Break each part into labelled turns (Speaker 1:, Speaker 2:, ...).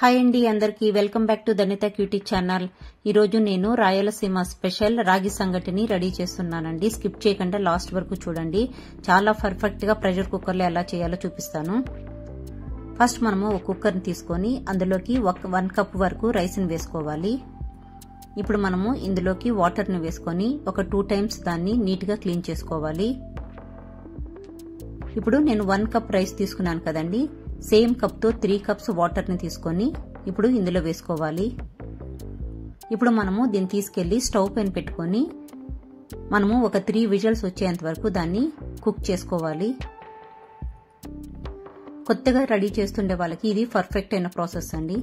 Speaker 1: Hi అండి అందరికీ welcome back to Dhanitha cutie channel. ఈరోజు నేను రాయలసీమ స్పెషల్ రాగి సంగటిని రెడీ చేస్తున్నానండి. స్కిప్ చేయకుండా లాస్ట్ వరకు చూడండి. చాలా పర్ఫెక్ట్ గా ప్రెషర్ కుక్కర్ లో ఎలా చేయాలో చూపిస్తాను. ఫస్ట్ మనము ఒక కుక్కర్ ని తీసుకొని అందులోకి 1 కప్ వరకు రైస్ ని వేసుకోవాలి. ఇప్పుడు మనము ఇందులోకి వాటర్ ని వేసుకొని ఒక 2 టైమ్స్ దాన్ని నీట్ గా క్లీన్ చేసుకోవాలి. ఇప్పుడు నేను 1 కప్ రైస్ తీసుకున్నాను కదండి, సేమ్ కప్ తో 3 కప్స్ వాటర్ ని తీసుకొని ఇప్పుడు ఇందులో వేసుకోవాలి. ఇప్పుడు మనము దీన్ని తీసుకెళ్లి స్టవ్ పైన పెట్టుకొని మనము ఒక 3 విజిల్స్ వచ్చేంత వరకు దాన్ని కుక్ చేసుకోవాలి. కొత్తగా రెడీ చేస్తుండే వాళ్ళకి ఇది పర్ఫెక్ట్ అయిన ప్రాసెస్ అండి.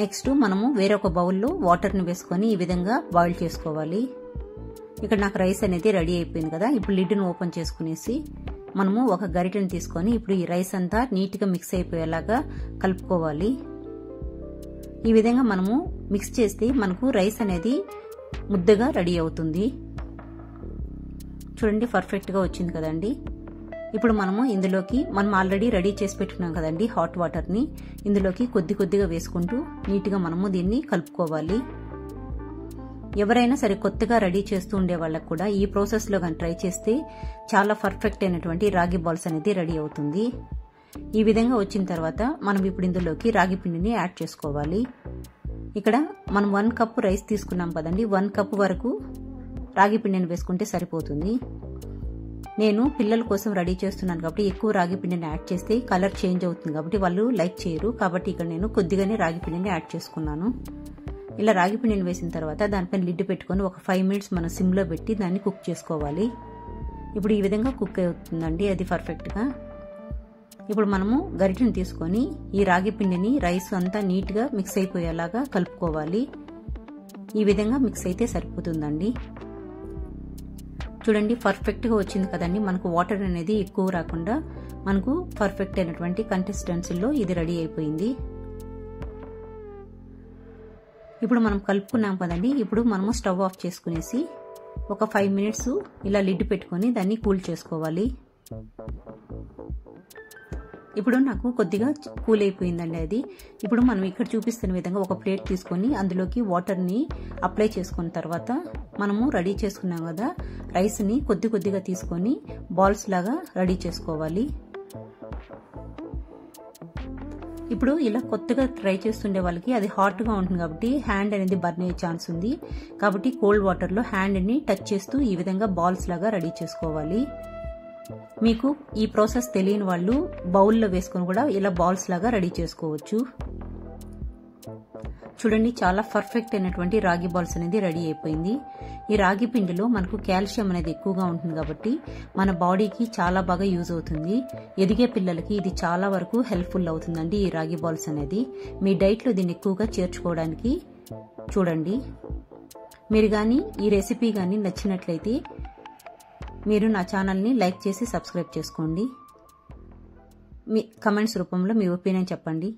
Speaker 1: నెక్స్ట్ మనము వేరొక బౌల్లో వాటర్ ని వేసుకొని ఈ విధంగా బాయిల్ చేసుకోవాలి. ఇక్కడ నాకు రైస్ అనేది రెడీ అయిపోయింది కదా. ఇప్పుడు లిడ్ ను ఓపెన్ చేసుకునేసి మనము ఒక గరిటెని తీసుకొని ఇప్పుడు ఈ రైస్ అంతా నీట్ గా మిక్స్ అయిపోయేలాగా కలుపుకోవాలి. ఈ విధంగా మనము మిక్స్ చేస్తే మనకు రైస్ అనేది ముద్దగా రెడీ అవుతుంది. చూడండి, పర్ఫెక్ట్ గా వచ్చింది కదండి. ఇప్పుడు మనము ఇందులోకి మనం ఆల్రెడీ రెడీ చేసి పెట్టుకున్నాం కదండి హాట్ వాటర్ ని ఇందులోకి కొద్దిగా వేసుకుంటూ నీట్ గా మనము దీన్ని కలుపుకోవాలి. ఎవరైనా సరే కొత్తగా రెడీ చేస్తూ ఉండే వాళ్ళకు కూడా ఈ ప్రాసెస్ లో కానీ ట్రై చేస్తే చాలా పర్ఫెక్ట్ అయినటువంటి రాగి బాల్స్ అనేది రెడీ అవుతుంది. ఈ విధంగా వచ్చిన తర్వాత మనం ఇప్పుడు ఇందులోకి రాగి పిండిని యాడ్ చేసుకోవాలి. ఇక్కడ మనం 1 కప్ రైస్ తీసుకున్నాం కదండి, 1 కప్ వరకు రాగి పిండిని వేసుకుంటే సరిపోతుంది. నేను పిల్లల కోసం రెడీ చేస్తున్నాను కాబట్టి ఎక్కువ రాగి పిండిని యాడ్ చేస్తే కలర్ చేంజ్ అవుతుంది కాబట్టి వాళ్ళు లైక్ చేయరు. కాబట్టి ఇక్కడ నేను కొద్దిగానే రాగి పిండిని యాడ్ చేసుకున్నాను. ఇలా రాగి పిండిని వేసిన తర్వాత దానిపైన లిడ్ పెట్టుకొని ఒక 5 మినిట్స్ మనం సిమ్ లో పెట్టి దాన్ని కుక్ చేసుకోవాలి. ఇప్పుడు ఈ విధంగా కుక్ అవుతుందండి, అది పర్ఫెక్ట్ గా. ఇప్పుడు మనము గరిటెని తీసుకొని ఈ రాగి పిండిని రైస్ అంతా నీట్ గా మిక్స్ అయిపోయేలాగా కలుపుకోవాలి. ఈ విధంగా మిక్స్ అయితే సరిపోతుందండి. చూడండి, పర్ఫెక్ట్ గా వచ్చింది కదండి. మనకు వాటర్ అనేది ఎక్కువ రాకుండా మనకు పర్ఫెక్ట్ అయినటువంటి కన్సిస్టెన్సీలో ఇది రెడీ అయిపోయింది. ఇప్పుడు మనం కలుపుకున్నాం కదండి. ఇప్పుడు మనము స్టవ్ ఆఫ్ చేసుకునేసి ఒక 5 మినిట్స్ ఇలా లిడ్ పెట్టుకొని దాన్ని కూల్ చేసుకోవాలి. ఇప్పుడు నాకు కొద్దిగా కూల్ అయిపోయిందండి అది. ఇప్పుడు మనం ఇక్కడ చూపిస్తున్న విధంగా ఒక ప్లేట్ తీసుకొని అందులోకి వాటర్ ని అప్లై చేసుకున్న తర్వాత మనము రెడీ చేసుకున్నాం కదా రైస్ ని కొద్దిగా తీసుకొని బాల్స్ లాగా రెడీ చేసుకోవాలి. ఇప్పుడు ఇలా కొత్తగా ట్రై చేస్తుండే వాళ్ళకి అది హాట్ గా ఉంటుంది కాబట్టి హ్యాండ్ అనేది బర్న్ అయ్యే ఛాన్స్ ఉంది. కాబట్టి కోల్డ్ వాటర్ లో హ్యాండ్ ని టచ్ చేస్తూ ఈ విధంగా బాల్స్ లాగా రెడీ చేసుకోవాలి. మీకు ఈ ప్రాసెస్ తెలియని వాళ్ళు బౌల్లో వేసుకొని కూడా ఇలా బాల్స్ లాగా రెడీ చేసుకోవచ్చు. చూడండి, చాలా పర్ఫెక్ట్ అయినటువంటి రాగి బాల్స్ అనేది రెడీ అయిపోయింది. ఈ రాగి పిండిలో మనకు కాల్షియం అనేది ఎక్కువగా ఉంటుంది కాబట్టి మన బాడీకి చాలా బాగా యూజ్ అవుతుంది. ఎదిగే పిల్లలకి ఇది చాలా వరకు హెల్ప్ఫుల్ అవుతుందండి ఈ రాగి బాల్స్ అనేది. మీ డైట్ లో దీన్ని ఎక్కువగా చేర్చుకోవడానికి చూడండి. మీరు కానీ ఈ రెసిపీ కానీ నచ్చినట్లయితే మీరు నా ఛానల్ ని లైక్ చేసి సబ్స్క్రైబ్ చేసుకోండి. మీ కమెంట్స్ రూపంలో మీ ఒపీనియన్ చెప్పండి.